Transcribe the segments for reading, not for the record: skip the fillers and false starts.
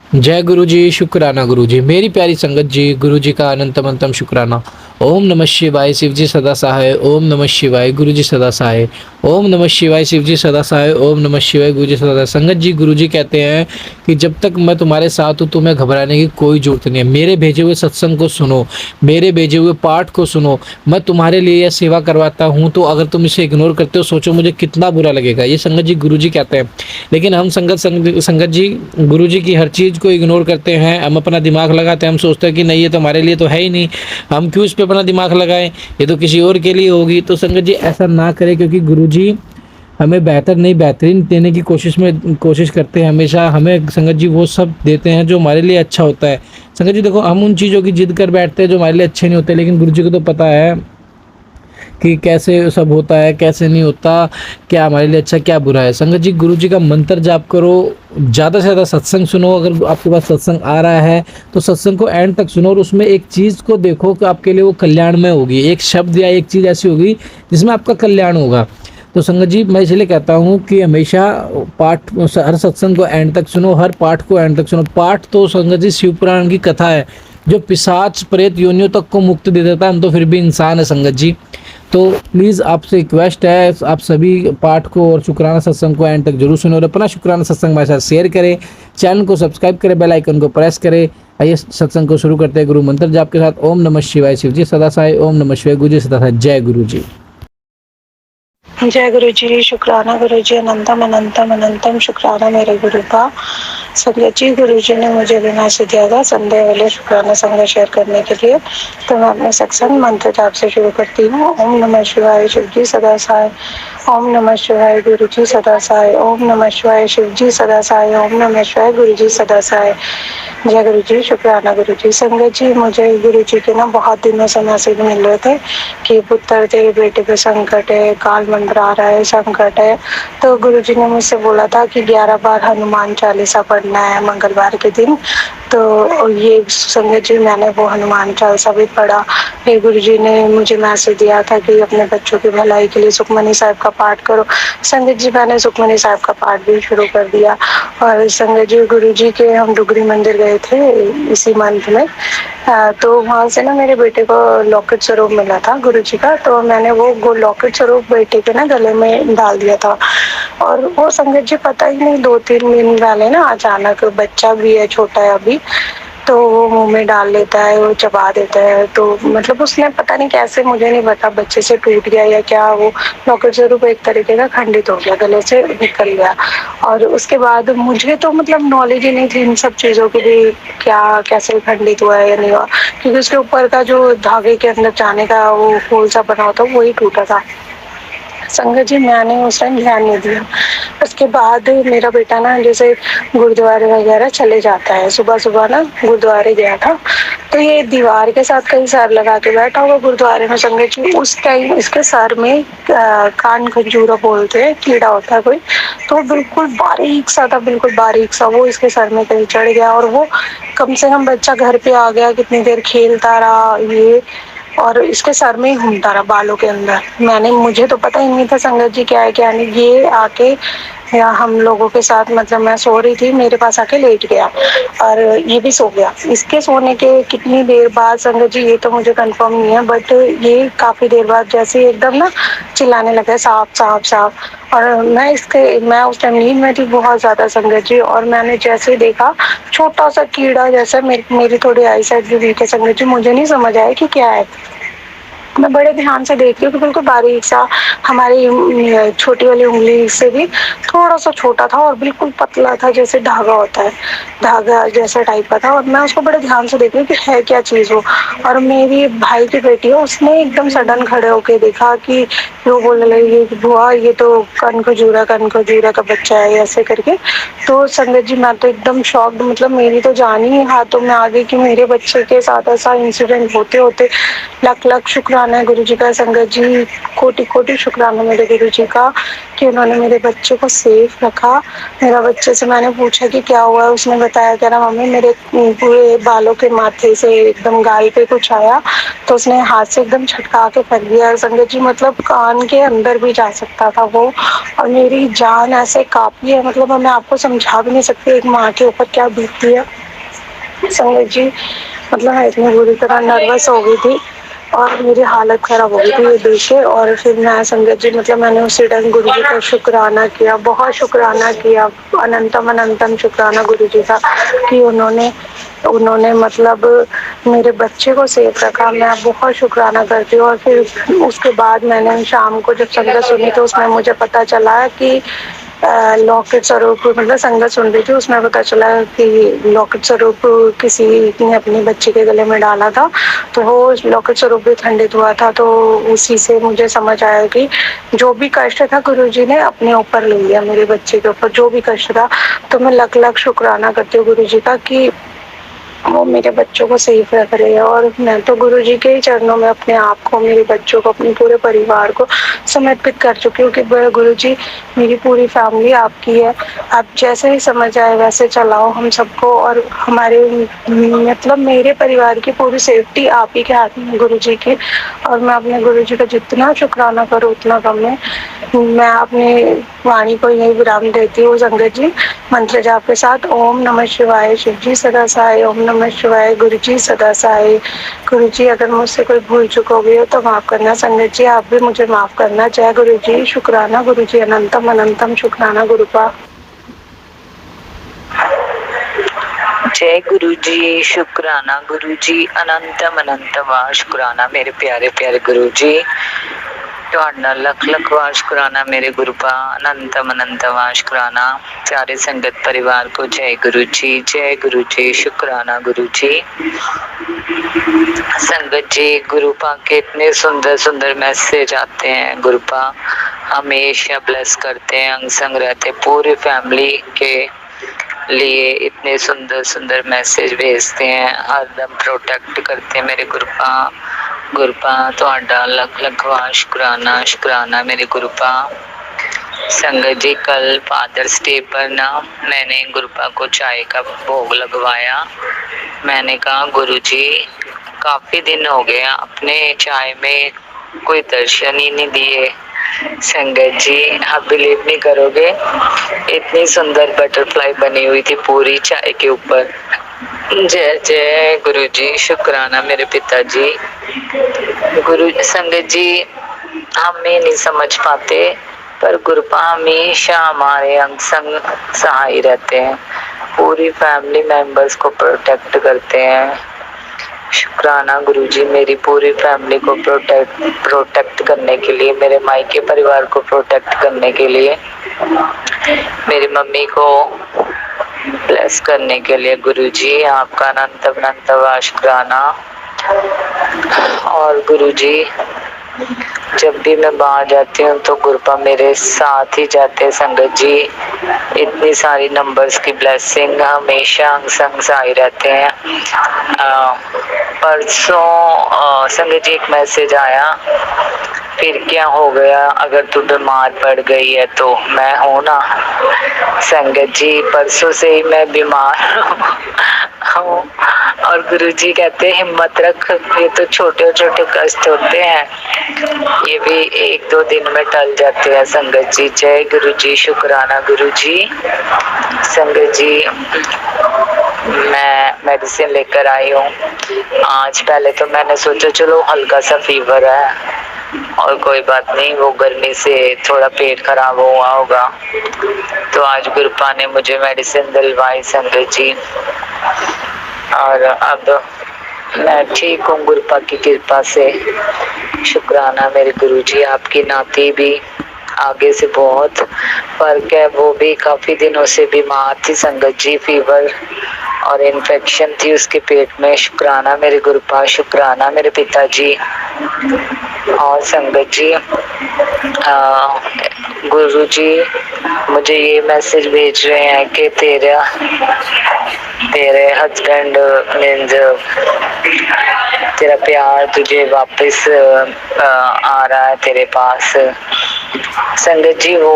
जय गुरु जी, शुक्राना गुरु जी। मेरी प्यारी संगत जी, गुरु जी का अनंतम अनंतम शुक्राना। ओम नमः शिवाय, शिव जी सदा सहाय। ओम नमः शिवाय, गुरु जी सदा सहाय। ओम नमः शिवाय, शिव जी सदा सहाय। ओम नमः शिवाय, गुरु जी सदा सहाय। संगत जी, गुरु जी कहते हैं कि जब तक मैं तुम्हारे साथ हूँ, तुम्हें घबराने की कोई जरूरत नहीं है। मेरे भेजे हुए सत्संग को सुनो, मेरे भेजे हुए पाठ को सुनो। मैं तुम्हारे लिए यह सेवा करवाता हूँ, तो अगर तुम इसे इग्नोर करते हो, सोचो मुझे कितना बुरा लगेगा। ये संगत जी गुरु जी कहते हैं। लेकिन हम संगत जी गुरु जी की हर चीज़ को इग्नोर करते हैं। हम अपना दिमाग लगाते हैं, हम सोचते हैं कि नहीं, ये तो हमारे लिए तो है ही नहीं, हम क्यों इस पे अपना दिमाग लगाएं, ये तो किसी और के लिए होगी। तो संगत जी ऐसा ना करें, क्योंकि गुरु जी हमें बेहतर नहीं, बेहतरीन देने की कोशिश करते हैं। हमेशा हमें संगत जी वो सब देते हैं जो हमारे लिए अच्छा होता है। संगत जी देखो, हम उन चीज़ों की जिद कर बैठते हैं जो हमारे लिए अच्छे नहीं होते, लेकिन गुरु जी को तो पता है कि कैसे सब होता है, कैसे नहीं होता, क्या हमारे लिए अच्छा क्या बुरा है। संगत जी गुरु जी का मंत्र जाप करो, ज़्यादा से ज़्यादा सत्संग सुनो। अगर आपके पास सत्संग आ रहा है तो सत्संग को एंड तक सुनो, और उसमें एक चीज़ को देखो कि आपके लिए वो कल्याणमय होगी। एक शब्द या एक चीज़ ऐसी होगी जिसमें आपका कल्याण होगा। तो संगत जी मैं इसलिए कहता हूँ कि हमेशा पाठ, हर सत्संग को एंड तक सुनो, हर पाठ को एंड तक सुनो। पाठ तो संगत जी शिव पुराण की कथा है जो पिशाच प्रेत योनियों तक को मुक्ति दे देता है। हम तो फिर भी इंसान है संगत जी। तो प्लीज़ आपसे रिक्वेस्ट है, आप सभी पाठ को और शुक्राना सत्संग को एंड तक जरूर सुनो, और अपना शुक्राना सत्संग हमारे साथ शेयर करें, चैनल को सब्सक्राइब करें, बेल आइकन को प्रेस करें। आइए सत्संग को शुरू करते हैं गुरु मंत्र जाप के साथ। ओम नमः शिवाय, शिव जी सदा सहाय। ओम नमः शिवाय, गुरु जी सदा सहाय। जय गुरु जी। जय गुरु जी, शुक्राना गुरु जी, अनंतम अनंतम अनंतम शुक्राना मेरे गुरु का। संगत जी, गुरु जी ने मुझे बिना से दिया था संदेह वाले शुक्राना संग शेयर करने के लिए। तो मैं अपने सत्संग मंत्र जाप से शुरू करती हूँ। ओम नमः शिवाय, शिव जी सदा सहाय। ओम नमः शिवाय, गुरु जी सदा सहाय। ओम नमः शिवाय, शिव जी सदा सहाय। ओम नमः शिवाय, गुरु जी सदा सहाय। जय गुरु जी, शुक्राना गुरु जी। संगत जी, मुझे गुरु जी के ना बहुत दिनों से मैसेज मिल रहे थे कि पुत्र तेरे बेटे पे संकट है, काल मंडरा रहा है, संकट है। तो गुरु जी ने मुझसे बोला था कि 11 बार हनुमान चालीसा पढ़ना है मंगलवार के दिन। तो ये संगत जी मैंने वो हनुमान चालीसा भी पढ़ा। फिर गुरु जी ने मुझे मैसेज दिया था कि अपने बच्चों की भलाई के लिए सुखमनी साहिब का पाठ करो। संगत जी मैंने सुखमनी साहिब का पाठ भी शुरू कर दिया। और संगत जी, गुरु जी के हम डुगरी मंदिर गए थे इसी मंथ में। तो वहाँ से ना मेरे बेटे को लॉकेट स्वरूप मिला था गुरु जी का। तो मैंने वो लॉकेट स्वरूप बेटे के ना गले में डाल दिया था। और वो संगत जी पता ही नहीं, 2-3 दिन पहले ना अचानक, बच्चा भी है, छोटा है अभी, तो वो मुंह में डाल लेता है, वो चबा देता है। तो मतलब उसने पता नहीं कैसे, मुझे नहीं पता, बच्चे से टूट गया या क्या, वो लॉकेट स्वरूप एक तरीके का खंडित हो गया, गले से निकल गया। और उसके बाद मुझे तो मतलब नॉलेज ही नहीं थी इन सब चीज़ों की भी, क्या कैसे खंडित हुआ है या नहीं हुआ, क्योंकि उसके ऊपर का जो धागे के अंदर जाने का वो होल सा बना होता वही टूटा था। संगत जी मैंने उस टाइम ध्यान नहीं दिया। उसके बाद मेरा बेटा ना जैसे गुरुद्वारे वगैरह चले जाता है, सुबह सुबह ना गुरुद्वारे गया था। तो ये दीवार के साथ कहीं सर लगा के बैठा हुआ गुरुद्वारे में। संगत जी उस टाइम इसके सर में कान खजूरा बोलते हैं, कीड़ा होता है कोई, तो बिल्कुल बारीक सा था, बिल्कुल बारीक सा, वो इसके सर में कहीं चढ़ गया। और वो कम से कम बच्चा घर पे आ गया, कितनी देर खेलता रहा ये, और इसके सर में ही घूमता रहा, बालों के अंदर। मुझे तो पता ही नहीं था संगत जी क्या है क्या नहीं। ये आके या हम लोगों के साथ, मतलब मैं सो रही थी, मेरे पास आके लेट गया और ये भी सो गया। इसके सोने के कितनी देर बाद संगत जी ये तो मुझे कंफर्म नहीं है, बट ये काफी देर बाद जैसे एकदम ना चिल्लाने लगा, सांप सांप सांप। और मैं उस टाइम नींद में थी बहुत ज्यादा संगत जी। और मैंने जैसे देखा छोटा सा कीड़ा जैसा, मेरी थोड़ी आई साइड भी वीक है संगत जी, मुझे नहीं समझ आया कि क्या है। मैं बड़े ध्यान से देख रही हूँ कि बिल्कुल बारीक सा, हमारी छोटी वाली उंगली से भी थोड़ा सा छोटा था और बिल्कुल पतला था, जैसे धागा होता है, धागा जैसा टाइप का था। और मैं उसको बड़े ध्यान से देख रही हूँ कि है क्या चीज वो। और मेरी भाई की बेटी है, उसने एकदम सडन खड़े होके देखा कि वो बोलने लगी कि बुआ ये तो कनखजूरा का बच्चा है, ऐसे करके। तो संगत जी मैं तो एकदम शॉक्ड, मतलब मेरी तो जान ही हाथों में आ गई कि मेरे बच्चे के साथ ऐसा इंसिडेंट होते होते। लाख लाख शुक्राना शुक्राना है गुरु जी का। संगत जी कोटि कोटि शुक्राना मेरे गुरु जी का कि उन्होंने मेरे बच्चे को सेफ रखा। मेरा बच्चे से मैंने पूछा कि क्या हुआ, उसने बताया कह रहा मम्मी मेरे पूरे बालों के माथे से एकदम गाल पे कुछ आया, तो उसने हाथ से एकदम छटका के फेंक दिया। संगत जी मतलब कान के अंदर भी जा सकता था वो, और मेरी जान ऐसे कांपी है, मतलब मैं आपको समझा भी नहीं सकती एक माँ के ऊपर क्या बीतती है। संगत जी मतलब मैं इतनी बुरी तरह नर्वस हो गई थी और मेरी हालत खराब हो गई थी ये देख के। और फिर मैं संगत जी मतलब मैंने उसी टाइम गुरु जी का शुक्राना किया, बहुत शुक्राना किया, अनंतम अनंतम शुक्राना गुरु जी का कि उन्होंने उन्होंने मतलब मेरे बच्चे को सेफ रखा। मैं बहुत शुक्राना करती हूँ। और फिर उसके बाद मैंने शाम को जब संगत सुनी तो उसमें मुझे पता चला कि लॉकेट स्वरूप मतलब संगत सुन रही थी, उसमें पता चला कि लॉकेट स्वरूप किसी ने अपनी बच्ची के गले में डाला था, तो वो लॉकेट स्वरूप भी खंडित हुआ था। तो उसी से मुझे समझ आया कि जो भी कष्ट था गुरुजी ने अपने ऊपर ले लिया, मेरे बच्चे के ऊपर जो भी कष्ट था। तो मैं लख लख शुक्राना करती हूँ गुरुजी का कि वो मेरे बच्चों को सेफ रख रहे हैं। और मैं तो गुरु जी के ही चरणों में अपने आप को, मेरे बच्चों को, अपने पूरे परिवार को समर्पित कर चुकी हूँ कि गुरु जी मेरी पूरी फैमिली आपकी है, आप जैसे ही समझ आए वैसे चलाओ हम सबको। और हमारे मतलब मेरे परिवार की पूरी सेफ्टी आप ही के हाथ में गुरु जी की। और मैं अपने गुरु जी का जितना शुक्राना करूँ उतना कम है। मैं अपने वाणी को यही विराम देती हूँ संगत जी मंत्र जाप के साथ। ओम नमः शिवाय, शिव जी सदा सहाय। ओम नमः शिवाय, गुरु जी सदा सहाय। गुरु जी अगर मुझसे कोई भूल चुक हो गई हो तो माफ करना। संगत जी आप भी मुझे माफ करना। जय गुरु जी, शुक्राना गुरु जी, अनंतम अनंतम शुक्राना गुरु का। जय गुरु जी, शुक्राना गुरु जी, अनंतम अनंत वार शुक्राना मेरे प्यारे प्यारे गुरु जी। ਤੁਹਾਡਾ ਲੱਖ ਲੱਖ ਵਾਰ ਸ਼ੁਕਰਾਨਾ मेरे गुरु का, अनंतम अनंत वार शुकराना। प्यारे संगत परिवार को जय गुरु जी, शुक्राना गुरु जी। संगत जी गुरु पा के इतने सुंदर सुंदर मैसेज आते हैं, गुरु पा हमेशा ब्लेस करते हैं, अंग संग रहते, पूरी फैमिली के लिए इतने सुंदर सुंदर मैसेज भेजते हैं, हरदम प्रोटेक्ट करते हैं मेरे गुरुपा ਤੁਹਾਡਾ ਲੱਖ ਲੱਖ ਵਾਰ शुक्राना मेरे गुरुपा। संगत जी कल फादर्स डे पर ना मैंने गुरुपा को चाय का भोग लगवाया। मैंने कहा गुरु जी काफी दिन हो गया, अपने चाय में कोई दर्शन ही नहीं दिए। संगत जी आप बिलीव नहीं करोगे, इतनी सुंदर बटरफ्लाई बनी हुई थी पूरी चाय के ऊपर। जय जय गुरु जी, शुक्राना मेरे पिताजी। गुरु संगत जी हमें नहीं समझ पाते पर गुरुपा हमेशा हमारे अंग संग सहाय रहते हैं, पूरी फैमिली मेंबर्स को प्रोटेक्ट करते हैं। शुक्राना गुरुजी मेरी पूरी फैमिली को प्रोटेक्ट करने के लिए, मेरे मायके परिवार को प्रोटेक्ट करने के लिए, मेरी मम्मी को ब्लेस करने के लिए गुरुजी आपका अनंत शुक्राना। और गुरुजी जब भी मैं बाहर जाती हूँ तो गुरुपा मेरे साथ ही जाते हैं। संगत जी इतनी सारी नंबर्स की ब्लेसिंग हमेशा अंग संग सहाय रहते हैं। परसों संगत जी एक मैसेज आया, फिर क्या हो गया अगर तू बीमार पड़ गई है तो मैं हूं ना। संगत जी परसों से ही मैं बीमार हूँ और गुरुजी कहते हैं हिम्मत रख, ये तो छोटे छोटे कष्ट होते हैं, ये भी एक दो दिन में टल जाते हैं। संगत जी जय गुरु जी, शुक्राना गुरु जी। संगत जी मैं मेडिसिन लेकर आई हूँ आज। पहले तो मैंने सोचा चलो हल्का सा फीवर है और कोई बात नहीं, वो गर्मी से थोड़ा पेट खराब हुआ होगा, तो आज गुरुपा ने मुझे मेडिसिन दिलवाई संगत जी और अब मैं ठीक हूँ गुरुपा की कृपा से। शुक्राना मेरे गुरुजी। आपकी नाती भी आगे से बहुत फर्क है, वो भी काफी दिनों से बीमार थी संगत जी, फीवर और इन्फेक्शन थी उसके पेट में। शुक्राना मेरे गुरुपा, शुक्राना मेरे पिताजी। और संगत जी गुरु जी मुझे ये मैसेज भेज रहे हैं कि तेरे हस्बैंड मीन्स तेरा प्यार तुझे वापस आ रहा है तेरे पास। संगत जी वो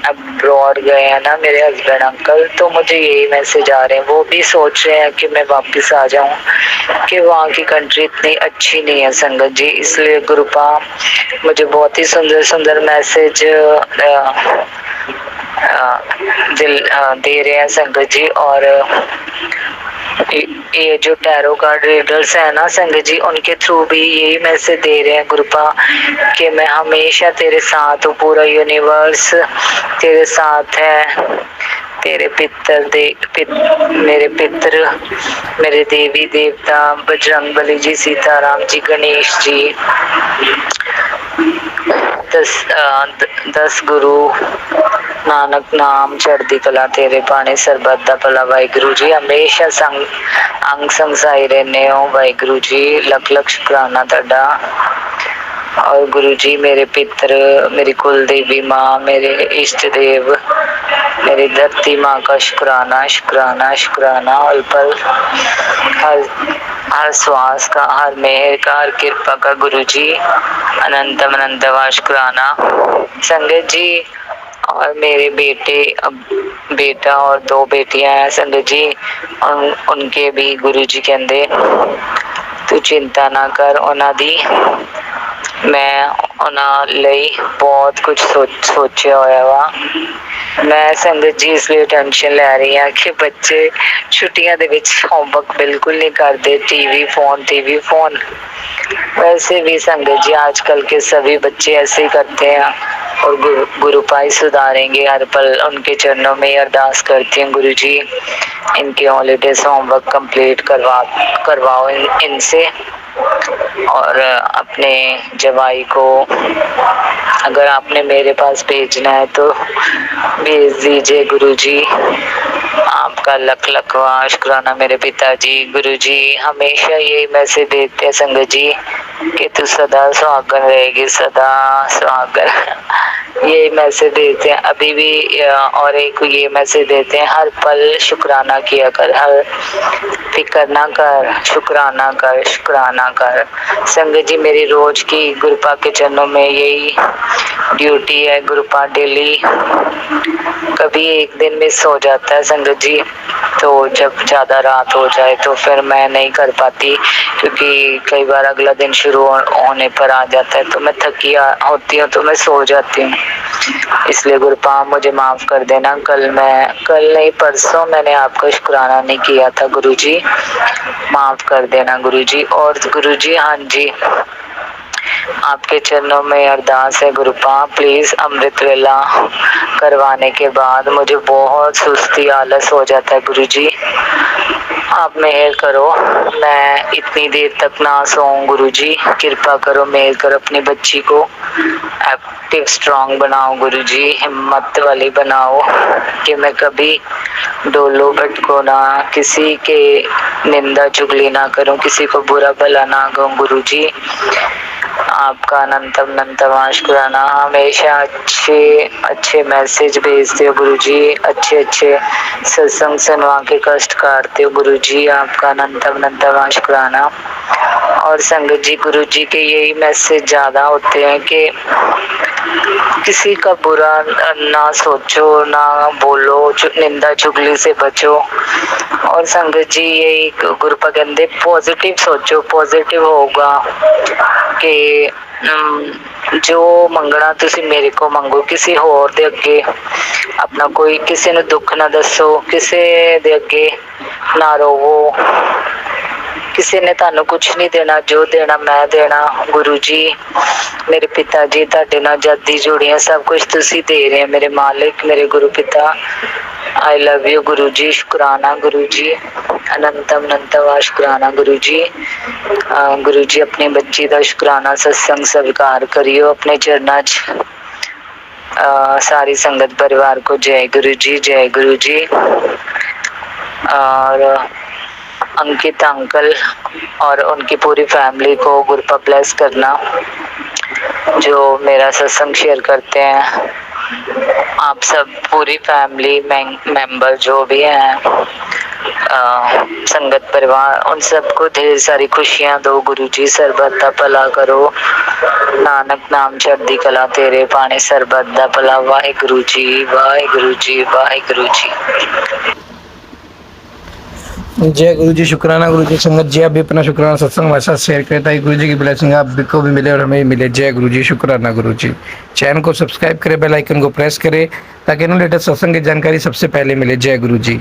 अब्रॉड गए हैं ना मेरे हस्बैंड अंकल, तो मुझे यही मैसेज आ रहे हैं, वो भी सोच रहे हैं कि मैं वापस आ जाऊं कि वहाँ की कंट्री इतनी अच्छी नहीं है संगत जी। इसलिए गुरुपा मुझे बहुत ही सुंदर सुंदर मैसेज दे रहे हैं संगत जी। और ये जो टैरो कार्ड रीडर्स है ना संगत जी, उनके थ्रू भी यही मैसेज दे रहे हैं गुरुपा कि मैं हमेशा तेरे साथ हूँ, पूरा यूनिवर्स तेरे साथ है। तेरे मेरे पितर, मेरे देवी देवता, बजरंग बली जी, सीताराम जी, गणेश जी, 10 गुरु, नानक नाम चढ़दी कला तेरे पाने सरबत दा भला। वाहिगुरु जी हमेशा अंग संग सहाय रहने हो वाहिगुरु जी, लख लख शुकराना ਤੁਹਾਡਾ। और गुरु जी मेरे पितर, मेरी कुल देवी माँ, मेरे इष्ट देव, मेरी धरती माँ का शुक्राना शुक्राना शुक्राना। और पल हर श्वास का, हर मेहर का, हर कृपा का गुरु जी अनंतम अनंतवा शुक्राना संगत जी। और मेरे बेटा और 2 बेटियां हैं संगत जी, उनके भी गुरु जी कहते तू चिंता ना कर उन्हां दी, मैं उन्हां ਲਈ बहुत कुछ सोचिया होया वा। मैं संगत जी इसलिए टेंशन ले रही हूँ कि बच्चे छुट्टियां दे विच होमवर्क बिल्कुल नहीं करते, टीवी फोन। वैसे भी संगत जी आजकल के सभी बच्चे ऐसे ही करते हैं, और गुरु पाई सुधारेंगे हर पल। उनके चरणों में अरदास करती हूँ गुरु जी इनके हॉलीडेज होमवर्क कंप्लीट करवाओ इनसे। और अपने जवाई को अगर आपने मेरे पास भेजना है तो भेज दीजिए गुरु जी, आपका लख लखवा शुक्राना मेरे पिताजी। गुरु जी हमेशा यही मैसेज देते हैं संगत जी कि तू सदा सुहागन रहेगी, सदा सुहागन। ये मैसेज देते हैं अभी भी। और एक ये मैसेज देते हैं हर पल शुक्राना किया कर, हर फिक्र ना कर, शुक्राना कर, शुक्राना कर। संगत जी मेरी रोज की गुरुपा के चरणों में यही ड्यूटी है गुरुपा, डेली। कभी एक दिन मिस हो जाता है संगत जी, तो जब ज्यादा रात हो जाए तो फिर मैं नहीं कर पाती, क्योंकि कई बार अगला दिन शुरू होने पर आ जाता है तो मैं थकी होती हूँ तो मैं सो जाती हूँ। इसलिए गुरुपा मुझे माफ कर देना, कल नहीं परसों मैंने आपका शुक्राना नहीं किया था गुरु जी, माफ कर देना गुरु जी। और गुरु जी हाँ जी आपके चरणों में अरदास है गुरुपा, प्लीज अमृत वेला करवाने के बाद मुझे बहुत सुस्ती आलस हो जाता है गुरु जी, आप मेहर करो मैं इतनी देर तक ना सोऊं गुरु जी, कृपा करो मेहर करो, अपनी बच्ची को एक्टिव स्ट्रांग बनाओ गुरु जी, हिम्मत वाली बनाओ कि मैं कभी डोलो भटको ना, किसी के निंदा चुगली ना करूं, किसी को बुरा भला ना कहूं गुरु जी। आपका अनंतम अनंतम शुक्राना, हमेशा अच्छे मैसेज भेजते हो गुरु जी, अच्छे सत्संग सुनवा के कष्ट काटते हो गुरु जी, आपका अनंतम अनंतम शुक्राना। और संगत जी गुरु जी के यही मैसेज ज्यादा होते हैं कि किसी का बुरा ना सोचो, ना बोलो, निंदा चुगली से बचो। और संगत जी यही गुरुपा कहते पॉजिटिव सोचो, पॉजिटिव होगा कि जो मंगना तुसी मेरे को मंगो, किसी होर दे अगे अपना कोई किसी ने दुख ना दसो, किसी दे अगे ना रोवो, किसी ने थानू कुछ नहीं देना, जो देना मैं देना गुरु जी। मेरे पिता जी ਤੁਹਾਡੇ ਨਾਲ जदी जुड़ियां सब कुछ तुसी दे रहे हैं मेरे मालिक, मेरे गुरु पिता। आई लव यू गुरु जी, शुक्राना गुरु जी, अनंतम अनंतवा शुक्राना गुरु जी। गुरु जी अपनी बच्ची का शुक्राना सत्संग स्वीकार करियो अपने चरणा च। सारी संगत परिवार को जय गुरु जी, जय गुरु जी। और अंकित अंकल और उनकी पूरी फैमिली को गुरुपा ब्लेस करना, जो मेरा सत्संग शेयर करते हैं। आप सब पूरी फैमिली मेंबर जो भी हैं संगत परिवार उन सबको ढेर सारी खुशियां दो गुरुजी। सरबत दा भला करो, नानक नाम चढ़दी कला तेरे पाने। सरबत दा भला। वाहिगुरु जी, वाहिगुरु जी, वाहिगुरु जी। जय गुरु जी, शुक्राना गुरु जी। संगत जी आप भी अपना शुक्राना सत्संग हमारे साथ शेयर करें ताकि गुरु जी की ब्लेसिंग आप को भी मिले और हमें भी मिले। जय गुरु जी, शुक्राना गुरु जी। चैनल को सब्सक्राइब करें, बेल आइकन को प्रेस करें ताकि लेटेस्ट सत्संग की जानकारी सबसे पहले मिले। जय गुरु जी।